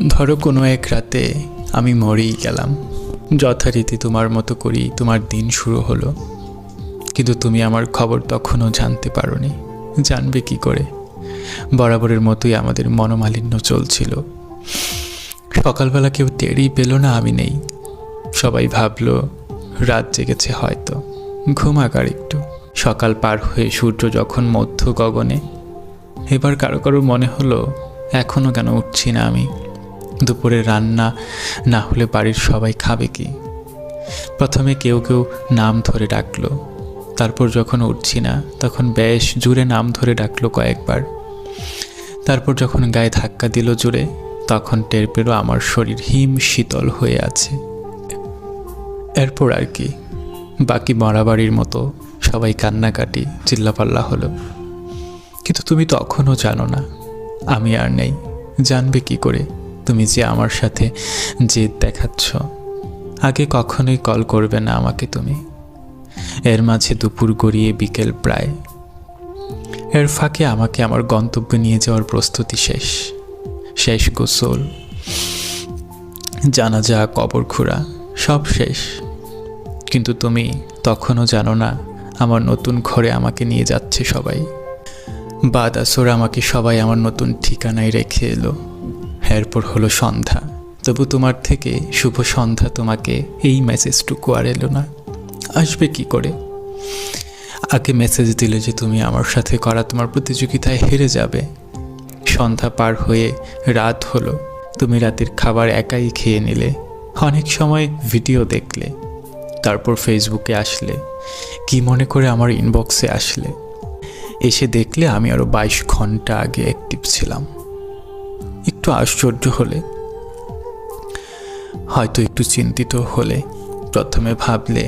ধরো কোনো এক রাতে আমি মরেই গেলাম, যথারীতি তোমার মতো করেই তোমার দিন শুরু হলো, কিন্তু তুমি আমার খবর তখনও জানতে পারোনি। জানবে কি করে? বরাবরের মতোই আমাদের মনোমালিন্য চলছিল। সকালবেলা কেউ টেরই পেল না আমি নেই। সবাই ভাবলো রাত জেগেছে হয়তো, ঘুমাক আর একটু। সকাল পার হয়ে সূর্য যখন মধ্য গগনে, এবার কারো কারো মনে হলো এখনও কেন উঠছি না আমি। দুপুরে রান্না না হলে বাড়ির সবাই খাবে কি? প্রথমে কেউ কেউ নাম ধরে ডাকলো, তারপর যখন উঠছি না তখন বেশ জোরে নাম ধরে ডাকলো কয়েকবার। তারপর যখন গায়ে ধাক্কা দিল জোরে, তখন টের পেল আমার শরীর হিম শীতল হয়ে আছে। এরপর আর কি, বাকি মরাবাড়ির মতো সবাই কান্নাকাটি চিল্লাপাল্লা হলো। কিন্তু তুমি তখনও জানো না আমি আর নেই। জানবে কি করে তুমি যে আমার সাথে জেদ দেখাচ্ছ? আগে কখনোই কল করবে না আমাকে তুমি। এর মাঝে দুপুর গড়িয়ে বিকেল প্রায়। এর ফাঁকে আমাকে আমার গন্তব্যে নিয়ে যাওয়ার প্রস্তুতি শেষ। শেষ গোসল, জানাজা, কবর খোঁড়া সব শেষ। কিন্তু তুমি তখনও জানো না আমার নতুন ঘরে আমাকে নিয়ে যাচ্ছে সবাই। বাদ আসর আমাকে সবাই আমার নতুন ঠিকানায় রেখে এলো। এরপর হলো সন্ধ্যা, তবু তোমার থেকে শুভ সন্ধ্যা তোমাকে এই মেসেজটুকু আর এলো না। আসবে কি করে? আগে মেসেজ দিলে যে তুমি আমার সাথে করা তোমার প্রতিযোগিতায় হেরে যাবে। সন্ধ্যা পার হয়ে রাত হলো, তুমি রাতের খাবার একাই খেয়ে নিলে। অনেক সময় ভিডিও দেখলে, তারপর ফেসবুকে আসলে, কি মনে করে আমার ইনবক্সে আসলে। এসে দেখলে আমি আরও 22 ঘন্টা আগে অ্যাক্টিভ ছিলাম। একটু আশ্চর্য হলে, হয়তো একটু চিন্তিত হলে, প্রথমে ভাবলে